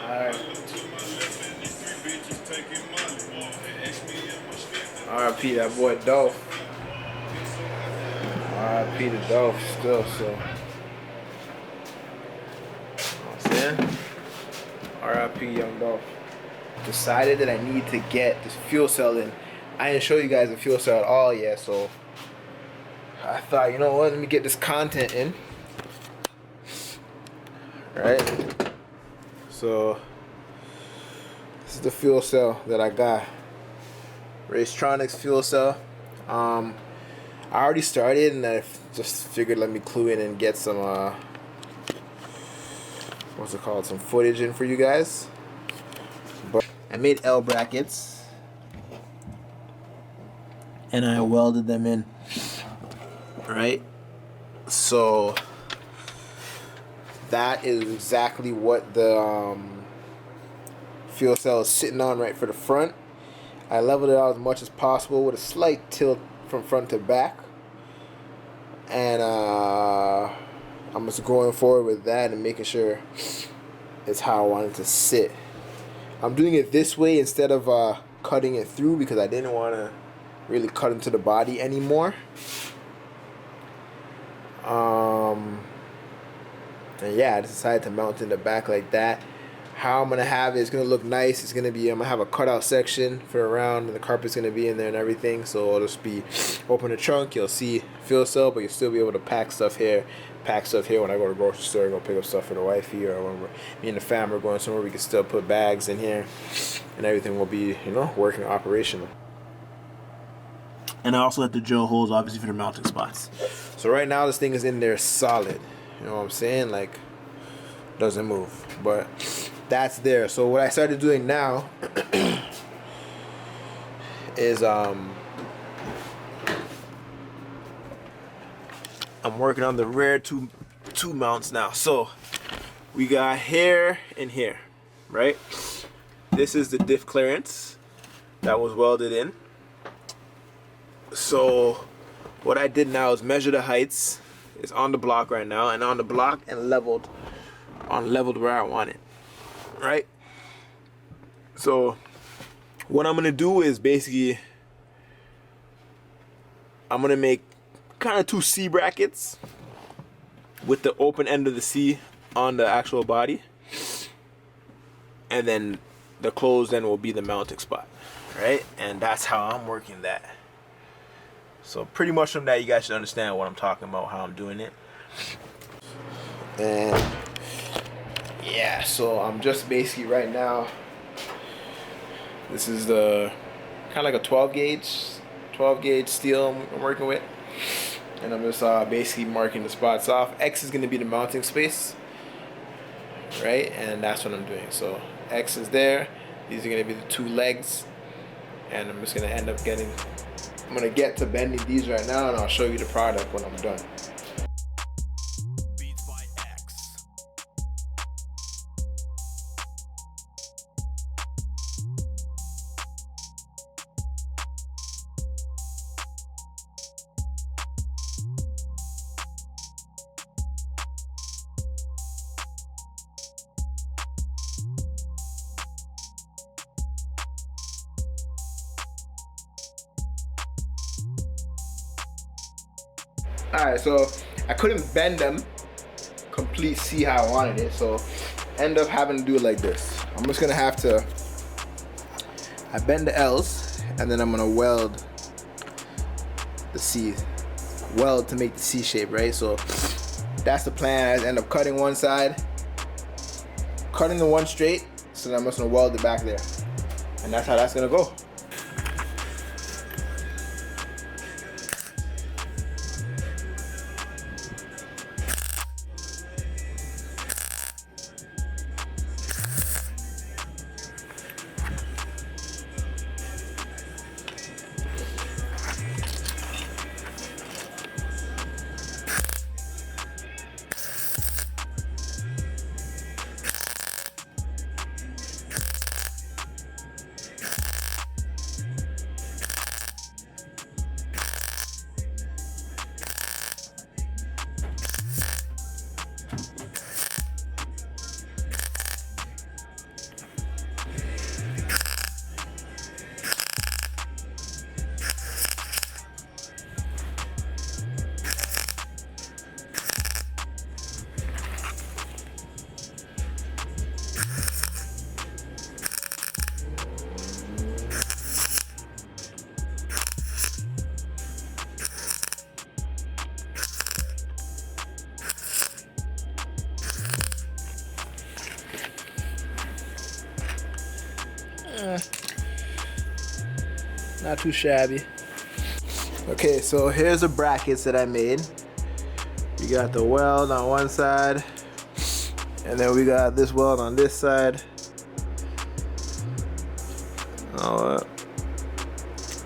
Alright. RIP that boy Dolph. RIP to Dolph still, so. You know what I'm saying? RIP Young Dolph. Decided that I need to get this fuel cell in. I didn't show you guys the fuel cell at all yet, so I thought, you know what, let me get this content in. Right? So this is the fuel cell that I got. Racetronics fuel cell. I already started and I just figured let me clue in and get some what's it called, some footage in for you guys. But I made L brackets and I welded them in. Right? So that is exactly what the fuel cell is sitting on right for the front. I leveled it out as much as possible with a slight tilt from front to back. And I'm just going forward with that and making sure it's how I want it to sit. I'm doing it this way instead of cutting it through because I didn't want to really cut into the body anymore. And yeah, I just decided to mount in the back like that. How I'm gonna have it, it's gonna look nice. It's gonna be, I'm gonna have a cutout section for around, and the carpet's gonna be in there and everything. So it'll just be open the trunk, you'll see fuel cell, but you'll still be able to pack stuff here when I go to the grocery store, go pick up stuff for the wifey, or when me and the fam are going somewhere, we can still put bags in here, and everything will be, you know, working operational. And I also let the drill holes obviously for the mounting spots. So right now this thing is in there solid. You know what I'm saying? Like, doesn't move. But that's there. So what I started doing now is I'm working on the rear two mounts now. So we got here and here, right? This is the diff clearance that was welded in. So what I did now is measure the heights. It's on the block right now, and on the block and leveled where I want it, right? So what I'm gonna do is basically I'm gonna make kind of two C brackets with the open end of the C on the actual body, and then the closed end will be the mounting spot, right? And that's how I'm working that. So pretty much from that, you guys should understand what I'm talking about, how I'm doing it. And yeah, so I'm just basically right now, this is the kind of like a 12 gauge steel I'm working with. And I'm just basically marking the spots off. X is going to be the mounting space, right? And that's what I'm doing. So X is there. These are going to be the two legs. And I'm just going to end up I'm going to get to bending these right now, and I'll show you the product when I'm done. Alright, so I couldn't bend them complete C how I wanted it, so end up having to do it like this. I'm just gonna have to, I bend the L's, and then I'm gonna weld the C, weld to make the C shape, right? So that's the plan. I end up cutting one side, cutting the one straight, so then I'm just gonna weld it back there, and that's how that's gonna go. Not too shabby. Okay, so here's the brackets that I made. We got the weld on one side, and then we got this weld on this side.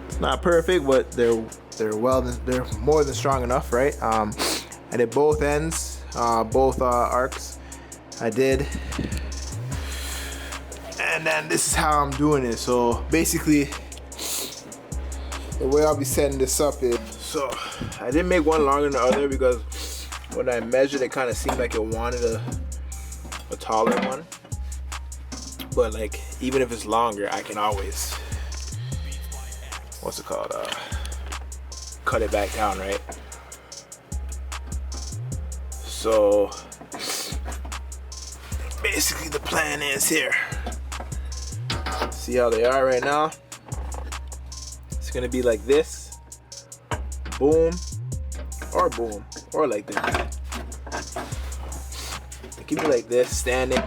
It's not perfect, but they're more than strong enough, right? I did both ends, both arcs. I did, and then this is how I'm doing it. So basically, the way I'll be setting this up is, so I didn't make one longer than the other because when I measured, it kind of seemed like it wanted a taller one. But like, even if it's longer, I can always, what's it called? Cut it back down, right? So basically the plan is here. See how they are right now? It's gonna be like this, boom, or like this. It can be like this, standing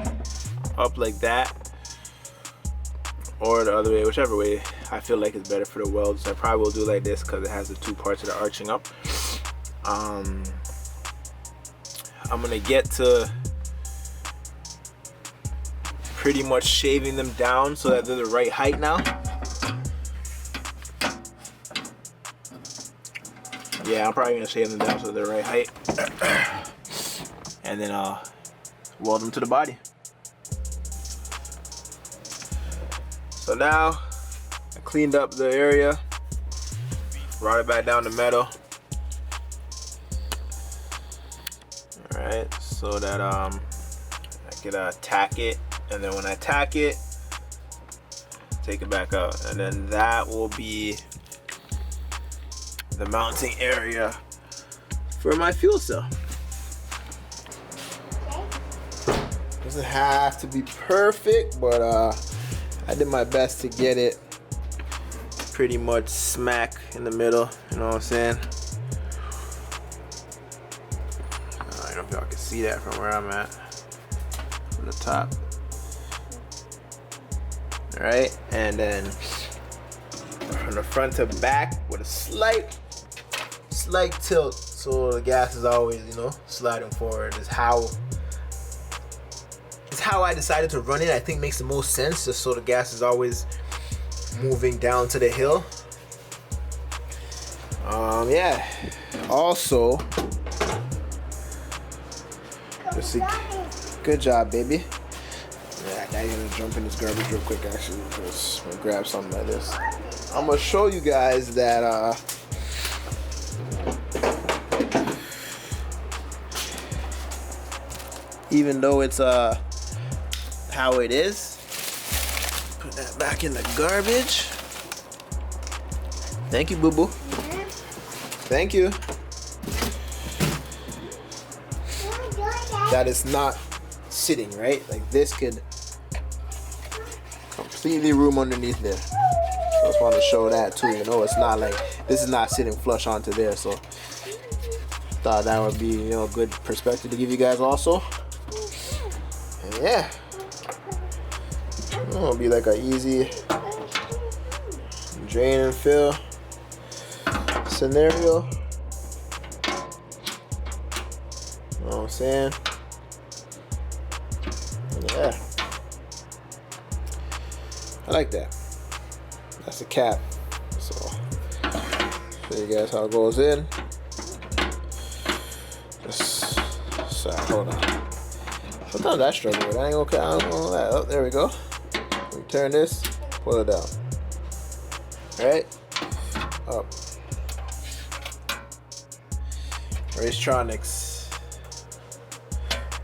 up like that, or the other way, whichever way I feel like is better for the welds. I probably will do like this because it has the two parts that are arching up. I'm gonna get to pretty much shaving them down so that they're the right height now. Yeah, I'm probably gonna shave them down so they're the right height. And then I'll weld them to the body. So now I cleaned up the area, brought it back down to metal. Alright, so that I could tack it, and then when I tack it, take it back out, and then that will be the mounting area for my fuel cell. Doesn't have to be perfect, but I did my best to get it pretty much smack in the middle, you know what I'm saying? I don't know if y'all can see that from where I'm at, from the top. All right, and then from the front to back with a slight tilt, so the gas is always, you know, sliding forward. Is how I decided to run it. I think makes the most sense, just so the gas is always moving down to the hill. Yeah. Also, good job, baby. Yeah, now you're gonna jump in this garbage real quick, actually, because I'm gonna grab something like this. I'm gonna show you guys that even though it's how it is, put that back in the garbage. Thank you, boo boo. Thank you. That is not sitting, right? Like this could completely room underneath there. So I just want to show that too. You know, it's not like this is not sitting flush onto there. So thought that would be, you know, a good perspective to give you guys also. And yeah, it'll be like an easy drain and fill scenario. You know what I'm saying? Yeah, I like that. That's the cap. So show you guys how it goes in. Just hold on. Sometimes I struggle with it. I ain't okay. I don't know that. Oh, there we go. We turn this, pull it down. Right? Up. Racetronics.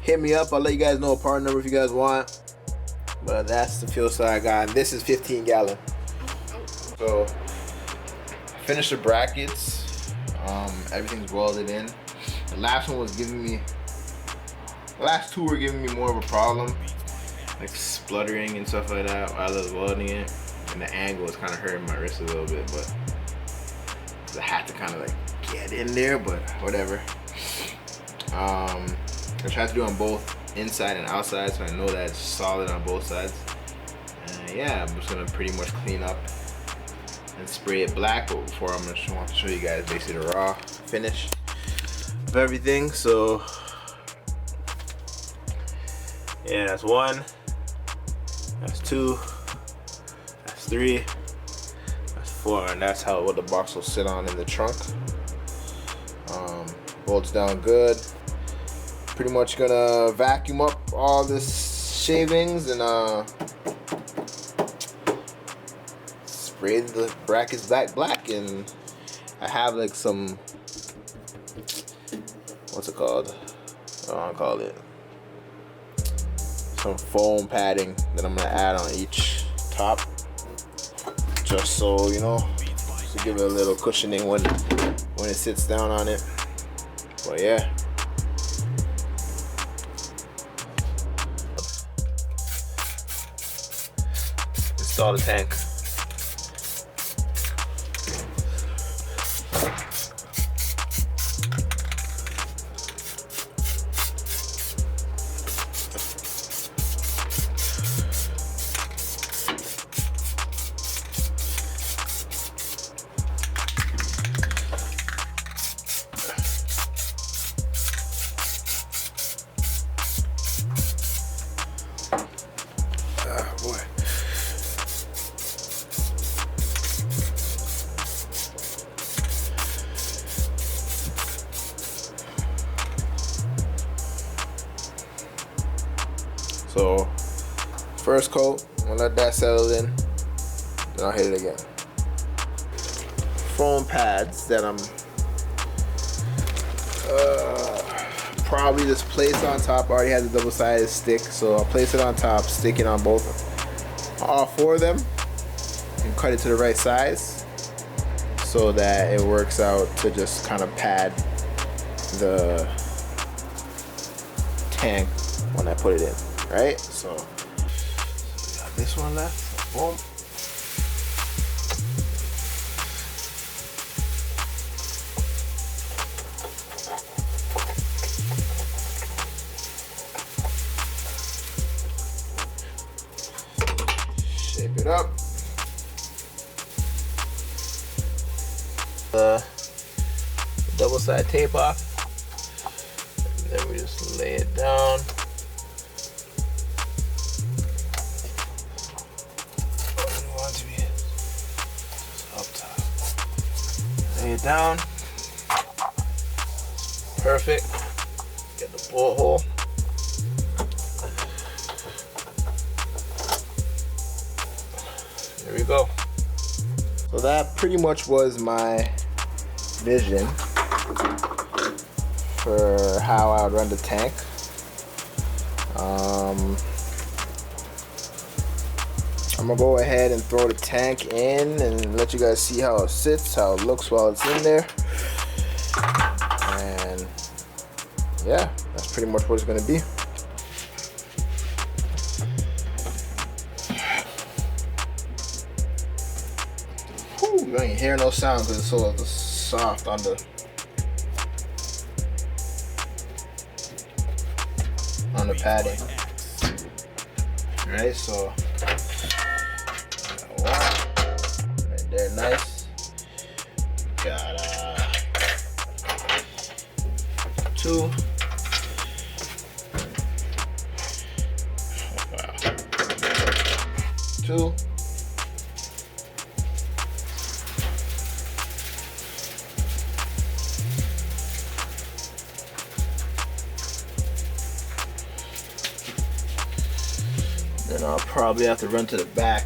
Hit me up. I'll let you guys know a part number if you guys want. But that's the fuel cell I got. And this is 15 gallon. So I finished the brackets. Everything's welded in. The last one was giving me. The last two were giving me more of a problem, like spluttering and stuff like that while I was welding it, and the angle was kind of hurting my wrist a little bit, but I had to kind of like get in there, but whatever. I tried to do on both inside and outside, so I know that it's solid on both sides. And And yeah, I'm just gonna pretty much clean up and spray it black. But before, I'm just want to show you guys basically the raw finish of everything. So yeah, that's 1, that's 2, that's 3, that's 4, and that's how what the box will sit on in the trunk. Bolts down good. Pretty much gonna vacuum up all this shavings and spray the brackets black, and I have like some, what's it called? I don't wanna call it. Some foam padding that I'm gonna add on each top, just so you know, to give it a little cushioning when it sits down on it. But yeah. Install the tank. Boy. So first coat, I'm gonna let that settle in, then I'll hit it again. Foam pads that I'm probably just place on top. I already had the double-sided stick, so I'll place it on top, stick it on all 4 of them, and cut it to the right size so that it works out to just kind of pad the tank when I put it in, right? So we got this one left. Boom. Shape it up. Double-side tape off. And then we just lay it down. We want it to be up top. Lay it down. Perfect. Get the bullet hole. There we go. So that pretty much was my vision for how I would run the tank. I'm gonna go ahead and throw the tank in and let you guys see how it sits, how it looks while it's in there. And yeah, that's pretty much what it's gonna be. Whew, you ain't hear no sound because it's so soft on the padding. Alright, so got 1 right there, nice. Got 2. Wow. 2. Then I'll probably have to run to the back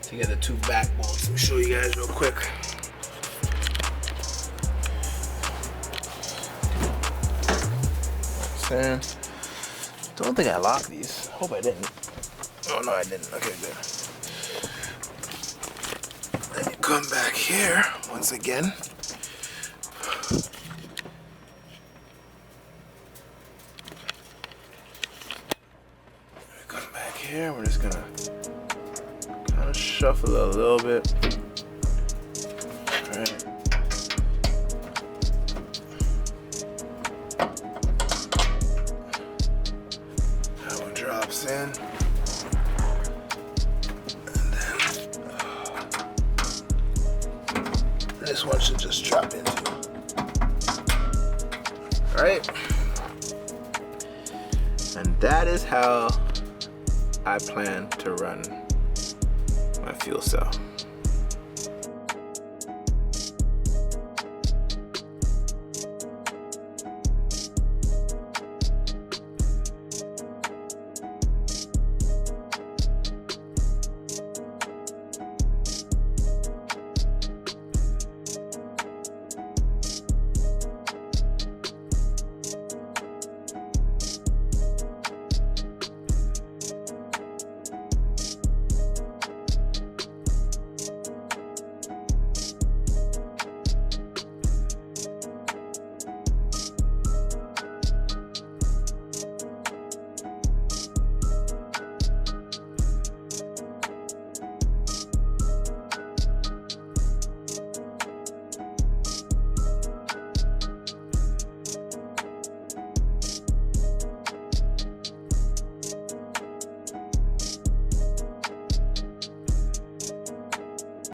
to get the 2 back bolts. Let me show you guys real quick. Don't think I locked these. Hope I didn't. Oh no, I didn't. Okay, good. Let me come back here once again. Come back here. We're just gonna kind of shuffle a little bit. All right. That one drops in. this one should just drop into. Alright. And that is how I plan to run my fuel cell.